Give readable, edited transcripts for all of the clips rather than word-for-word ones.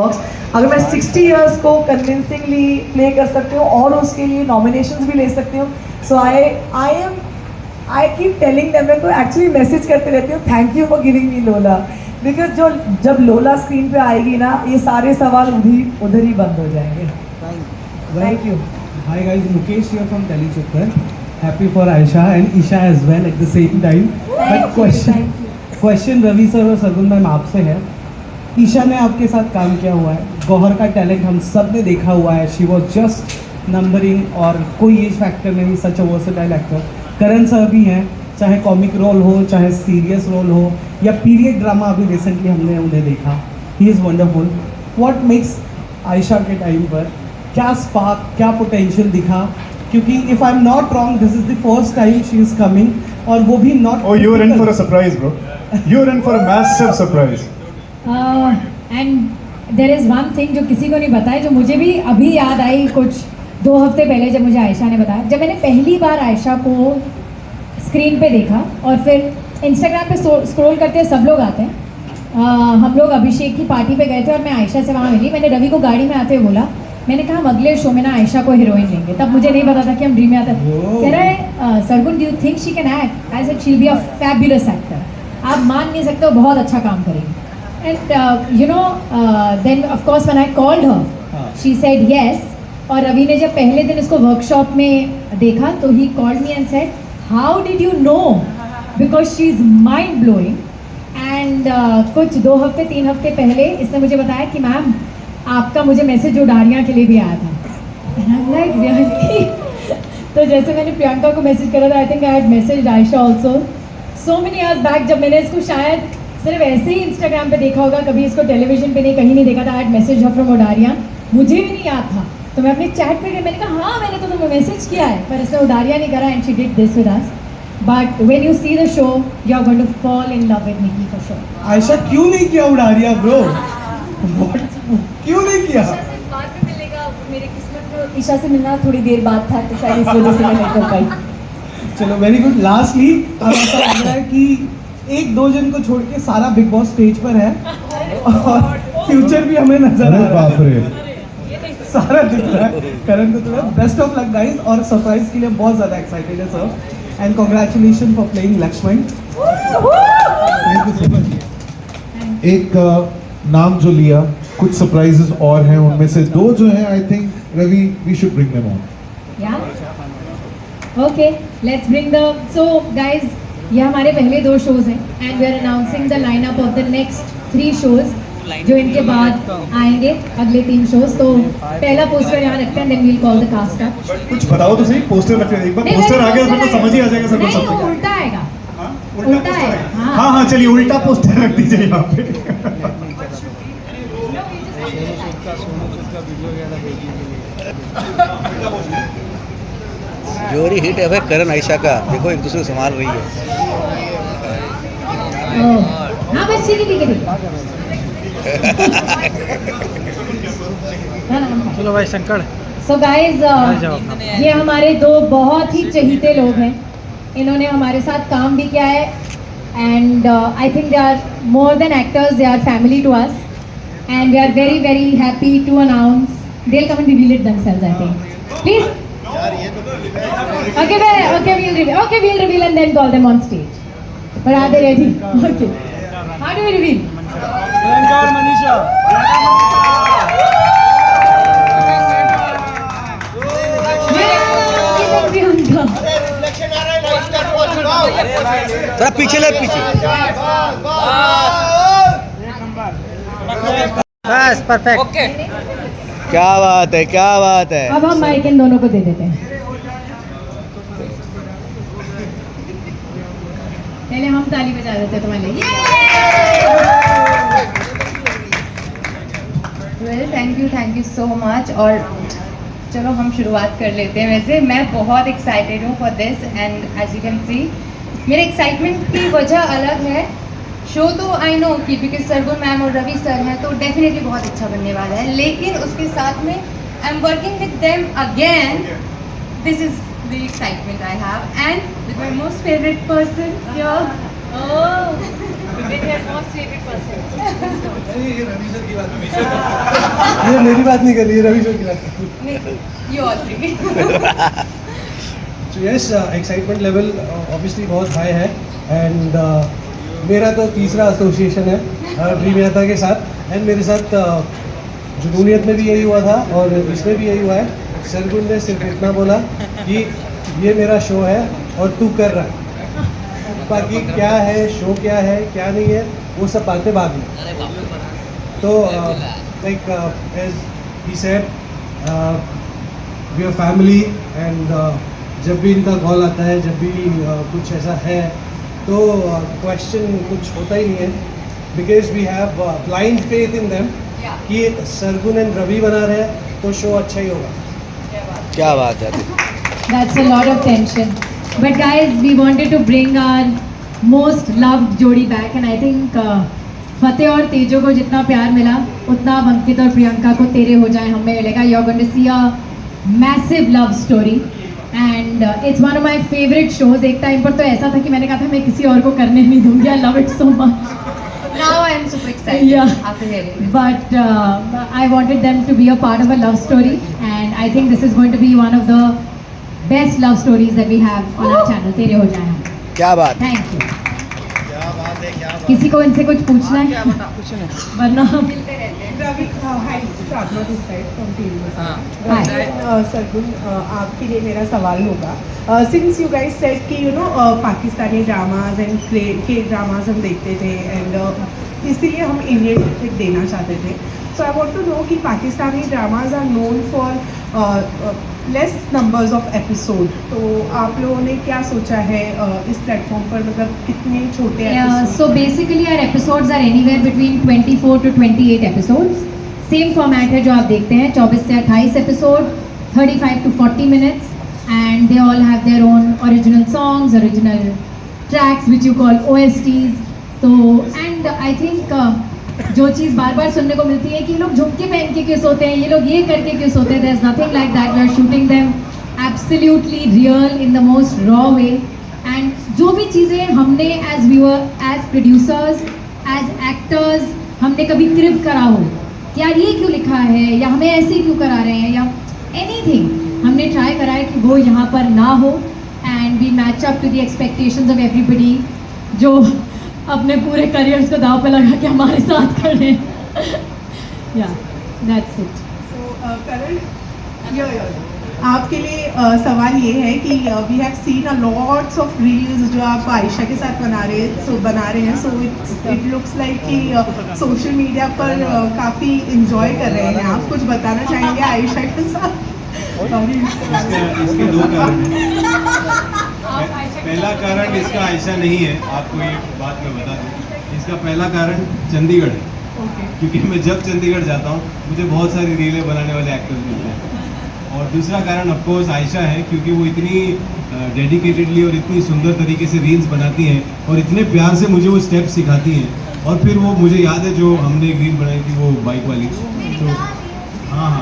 अगर मैं 60 इयर्स को कन्विंसिंगली प्ले कर सकती हूँ और उसके लिए नॉमिनेशंस भी ले सकती हूँ, सो आई कीप टेलिंग देम, मैं तो एक्चुअली मैसेज करते रहती हूँ, thank you for giving me लोला, बिकॉज जब लोला स्क्रीन पे आएगी ना, ये सारे सवाल उधर ही बंद हो जाएंगे। Thank you. Hi guys, Mukesh here from Delhi Chukar. Happy for Aisha and Isha as well at the same time. But question Ravi sir और सरगुन मैम आपसे है। ईशा ने आपके साथ काम किया हुआ है, गौहर का टैलेंट हम सब ने देखा हुआ है, शी वॉज जस्ट नंबरिंग और कोई एज फैक्टर नहीं, such a versatile actor. Karan sir भी हैं, चाहे कॉमिक रोल हो, चाहे सीरियस रोल हो या पीरियड ड्रामा, अभी रिसेंटली हमने उन्हें देखा, he is wonderful. What makes Ayesha के टाइम पर क्या स्पार्क, क्या पोटेंशियल दिखा, क्योंकि if I am not wrong this is the first time she is coming और वो भी not. Oh, you're in for a surprise, bro. You're in for a massive surprise. And there is one thing जो किसी को नहीं पता है, जो मुझे भी अभी याद आई कुछ 2 हफ्ते पहले जब मुझे आयशा ने बताया। जब मैंने पहली बार आयशा को स्क्रीन पे देखा और फिर इंस्टाग्राम पे स्क्रॉल करते सब लोग आते हैं, हम लोग अभिषेक की पार्टी पे गए थे और मैं आयशा से वहाँ मिली। मैंने रवि को गाड़ी में आते हुए बोला, मैंने कहा हम अगले शो में ना आयशा को हीरोइन लेंगे। तब मुझे नहीं पता था कि हम ड्रीम में आते। कह रहा है Sargun do you think she can act? I said she will be a fabulous actor. आप मान नहीं सकते, वो बहुत अच्छा काम करेगी। And you know then of course when I called her she said yes. और रवि ने जब पहले दिन इसको वर्कशॉप में देखा तो he called me and said how did you know, because she is mind blowing. And कुछ 2 हफ्ते 3 हफ्ते पहले इसने मुझे बताया कि मैम आपका मुझे मैसेज उडारियाँ के लिए भी आया था। Like really. तो जैसे मैंने प्रियंका को मैसेज करा था, I think I had message Ayesha also so many years back, जब मैंने इसको शायद सिर्फ ऐसे ही इंस्टाग्राम पे देखा होगा, कभी इसको टेलीविजन पे नहीं, कहीं नहीं देखा था। I had message her from Udaariyaan, मुझे भी नहीं याद था। तो मैं अपने चैट पे गई, मैंने कहा हाँ मैंने तो तुम्हें मैसेज किया है, पर इसने उडारियाँ नहीं करा। And she did this with us. But when you see the show you are going to fall in love with Nikki for sure. Ayesha क्यों नहीं किया उडारिया ब्रो? क्यों नहीं किया? बाद में मिलेगा, मेरी किस्मत में ईशा से मिलना थोड़ी देर बाद था, तो शायद इस वजह से मैं नहीं कर पाई। चलो वेरी गुड। लास्टली अब ऐसा लग रहा है कि 1-2 जन को छोड़ के सारा बिग बॉस स्टेज पर है और फ्यूचर भी हमें नजर आ रहा है, सारा दिख रहा है। करण को तो बेस्ट ऑफ लक गाइस, और सरप्राइज के लिए बहुत ज़्यादा एक्साइटेड है sir. And congratulation for playing Lakshman. Thank you so much. एक नाम जो लिया, कुछ सरप्राइजेस और हैं, उनमें से 2 जो हैं I think Ravi we should bring them on. Yeah? Okay, let's bring the... So guys, ये हमारे पहले 2 शोज हैं and we are announcing the lineup of the next 3 shows जो इनके बाद आएंगे, अगले 3 शोज। तो पहला पोस्टर यहाँ रखते हैं, then we'll call the cast up। कुछ बताओ तो सही, पोस्टर रखते हैं। एक बार पोस्टर आ गया तो समझ ही आ जाएगा सब कुछ। नहीं, वो उल्टा आएगा। उल्टा है। हाँ हाँ, चलिए उल्टा पोस्टर रख दीजिए यहाँ पे। जोरी हिट है भाई करण आयशा का, देखो एक दूसरे को संभाल रही है। हाँ बस ठीक है। चलो भाई शंकर। सो गाइज ये हमारे 2 बहुत ही चहीते लोग हैं, इन्होंने हमारे साथ काम भी किया है and I think they are more than actors, they are family to us and we are very very happy to announce they will come and reveal it themselves I think. Please okay we'll reveal and then call them on stage, but are they ready? Okay, how do we reveal? Priyanka और मनीषा। थोड़ा पीछे ले, पीछे। बस perfect. Okay, क्या बात है, क्या बात है। अब हम माइक इन दोनों को दे देते हैं। पहले हम ताली बजा देते हैं तुम्हारे लिए। Well thank you so much. और चलो हम शुरुआत कर लेते हैं। वैसे मैं बहुत एक्साइटेड हूँ for this and as you can see मेरे एक्साइटमेंट की वजह अलग है। शो तो आई नो कि बिकॉज सरगुन मैम और रवि सर हैं तो डेफिनेटली बहुत अच्छा बनने वाला है, लेकिन उसके साथ में I am working with them again. This is the excitement I have and with my most favourite person here. Oh, with your most favorite person. ये मेरी बात नहीं कर रही है, रवि सर की बात कर रही है। You all three. So yes, excitement level obviously बहुत हाई है एंड मेरा तो तीसरा एसोसिएशन है ड्रीम यात्रा के साथ एंड मेरे साथ जुनूनियत में भी यही हुआ था और इसमें भी यही हुआ है। सरगुन ने सिर्फ इतना बोला कि ये मेरा शो है और तू कर रहा है, बाकी क्या है शो क्या है क्या नहीं है वो सब बातें बाद में। तो like as he said we are family and जब भी इनका कॉल आता है, जब भी कुछ ऐसा है तो क्वेश्चन कुछ होता ही नहीं है, because we have blind faith in them कि सरगुन एंड रवि बना रहे हैं तो शो अच्छा ही होगा। क्या बात है। That's a lot of tension. But guys, we wanted to bring our most loved जोड़ी back and I think फतेह और तेजो को जितना प्यार मिला उतना अब अंकित और प्रियंका को तेरे हो जाए हमें मिलेगा। You're going to see a massive love story and it's one of my favorite shows. एक टाइम पर तो ऐसा था कि मैंने कहा था मैं किसी और को करने नहीं दूंगी। I love it so much. Now I am super excited Yeah. after hearing this. But I wanted them to be a part of a love story and I think this is going to be one of the best love stories that we have on our channel. तेरे हो जाए हम। क्या बात। Thank you. किसी को इनसे कुछ पूछना है? वरना हम रवि, हाय, प्रार्थना this side from TV. Hi. Sargun, आपके लिए मेरा सवाल होगा, सिंस यू गाइस सेड कि you know Pakistani dramas and के ड्रामाज हम देखते थे एंड इसीलिए हम इंडियन ट्रिक देना चाहते थे। So I want to know कि Pakistani dramas are known for less numbers of episode, तो आप लोगों ने क्या सोचा है इस प्लेटफॉर्म पर, मतलब कितने छोटे episodes? So basically our episodes are anywhere between 24 to 28 episodes. Same format है जो आप देखते हैं, 24 से 28 episode, 35 to 40 minutes and they all have their own original songs, original tracks which you call OSTs. तो and I think जो चीज़ बार बार सुनने को मिलती है कि ये लोग झुमके पहन के क्यों सोते हैं, ये लोग ये करके क्यों सोते हैं, there's nothing like that. We are shooting them absolutely real in the most raw way. And जो भी चीज़ें हमने as viewer, as producers, as actors हमने कभी क्रिप करा हो कि यार ये क्यों लिखा है या हमें ऐसे क्यों करा रहे हैं या anything, हमने ट्राई करा है कि वो यहाँ पर ना हो and we match up to the expectations of everybody जो अपने पूरे करियर्स को दाव पे लगा के हमारे साथ खड़े हैं। Yeah, that's it. So, करण, आपके लिए सवाल ये है कि we have seen a lots of reels जो आप आयशा के साथ बना रहे हैं, सो इट लुक्स लाइक कि सोशल मीडिया पर काफ़ी इंजॉय कर रहे हैं। आप कुछ बताना चाहेंगे आयशा के साथ? इसके दो कारण हैं। पहला कारण इसका आयशा नहीं है, आपको ये बात मैं बता दूँ। इसका पहला कारण चंडीगढ़ है, क्योंकि मैं जब चंडीगढ़ जाता हूँ मुझे बहुत सारी रीलें बनाने वाले एक्टर्स मिलते हैं। और दूसरा कारण ऑफ कोर्स आयशा है, क्योंकि वो इतनी डेडिकेटेडली और इतनी सुंदर तरीके से रील्स बनाती हैं और इतने प्यार से मुझे वो स्टेप्स सिखाती हैं। और फिर वो मुझे याद है जो हमने एक रील बनाई थी वो बाइक वाली, तो हाँ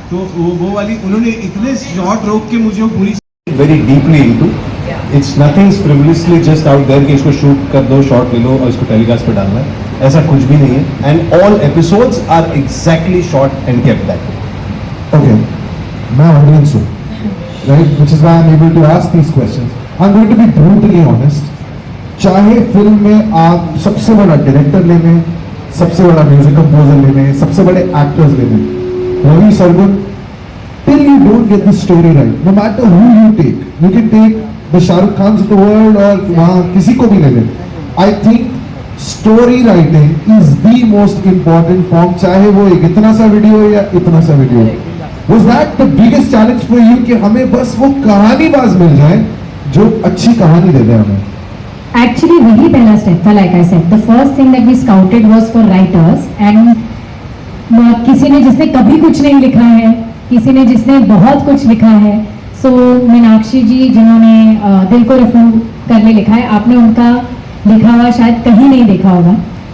तो वो वाली उन्होंने इतने शॉर्ट रोक के मुझे वो पूरी very deeply into, it's nothing frivolously just out there कि इसको शूट कर दो, शॉट ले लो और इसको टेलीकास्ट पे डालना है, ऐसा कुछ भी नहीं है। And all episodes are exactly shot and kept that. Okay, मैं ऑडियंस हूँ, right, which is why I am able to ask these questions. I am going to be brutally honest. चाहे फिल्म में आप सबसे बड़ा डायरेक्टर ले लें, सबसे बड़ा म्यूजिक कंपोजर ले लें, सबसे बड़े एक्टर्स ले लें, Ravi Sargun, till you don't get the story right, no matter who you take, you can take the Shahrukh Khans of the world और वहाँ किसी को भी ले लें, I think story writing is the most important form, चाहे वो एक इतना सा वीडियो या इतना सा video. Was that the biggest challenge for you कि हमें बस वो कहानीबाज मिल जाए जो अच्छी कहानी दे दे हमें? Actually वही पहला स्टेप था, like I said, the first thing that we scouted was for writers and किसी ने जिसने कभी कुछ नहीं लिखा है, किसी ने जिसने बहुत कुछ लिखा है। सो मीनाक्षी जी जिन्होंने दिल को रफू करने लिखा है, आपने उनका लिखा हुआ शायद कहीं नहीं देखा होगा,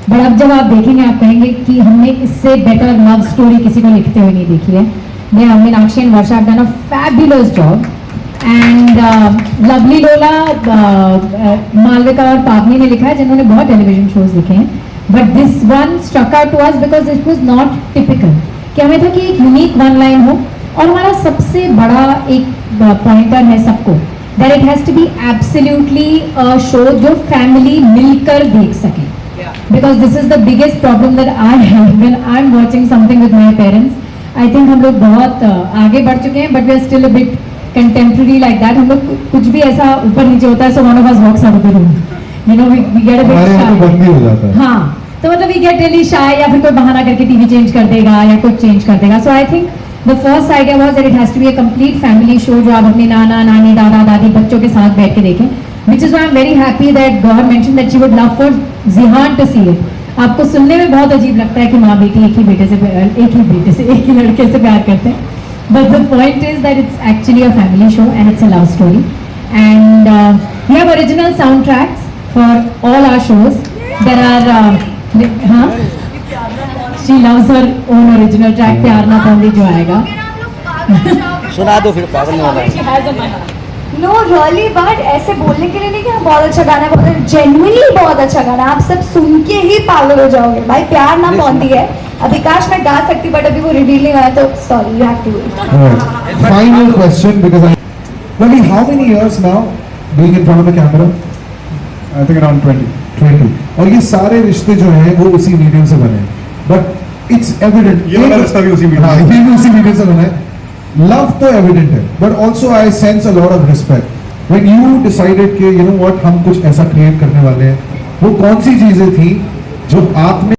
बट अब जब आप देखेंगे आप कहेंगे कि हमने इससे बेटर लव स्टोरी किसी को लिखते हुए नहीं देखी है। Meenakshi and Varsha have done a fabulous job and lovely लोला मालविका और पावनी ने लिखा है जिन्होंने बहुत टेलीविजन शोज लिखे हैं, but this one struck out to us because it was not typical कि कि हमें था कि एक यूनिक वन लाइन हो, और हमारा सबसे बड़ा एक पॉइंटर है सबको, that it has to be absolutely a show जो फैमिली मिलकर देख सके, because this is the biggest problem that I have when I am watching something with my parents. I think हम लोग बहुत आगे बढ़ चुके हैं, but we are still a bit contemporary like that. हम लोग कुछ भी ऐसा ऊपर नीचे होता है, so one of us walks out of the room, you know, we get a bit हमारे यहाँ तो बंद भी हो जाता है. हाँ, तो मतलब वी गेट रियली शाय, या फिर कोई बहाना करके टीवी चेंज कर देगा या कुछ चेंज कर देगा. So I think the first idea was that it has to be a complete family show जो आप अपने नाना नानी दादा दादी बच्चों के साथ बैठ के देखें, which is why I am very happy that god mention that she would love for Jihan to see it. आपको सुनने में बहुत अजीब लगता है कि माँ बेटी एक ही लड़के से प्यार करते हैं, but the point is that it's actually a family show and it's a love story, and we have original soundtracks for all our shows. There are she loves her own original track, प्यार ना पौंदी जो आएगा. सुना दो फिर, पागल नहीं होना. नो रियली, बट ऐसे बोलने के लिए नहीं कि हाँ बहुत अच्छा गाना है, बहुत जेन्युइनली बहुत अच्छा गाना है, आप सब सुन के ही पागल हो जाओगे भाई. प्यार ना पौंदी है. अभी काश मैं गा सकती, बट अभी वो रिवील नहीं हुआ है, तो sorry, you have to wait. Final question, because Ravi, how many years now being in front of the camera? I think around 20. 20. और ये सारे रिश्ते जो हैं वो उसी मीडियम से बने हैं, बट इट्स एविडेंट ये वाला रिश्ता भी उसी medium हाँ, से. ये भी उसी मीडियम से बना है. लव तो एविडेंट है, but also I sense a lot of respect when you decided कि यू नो व्हाट, हम कुछ ऐसा क्रिएट करने वाले हैं. वो कौन सी चीजें थी जो आपने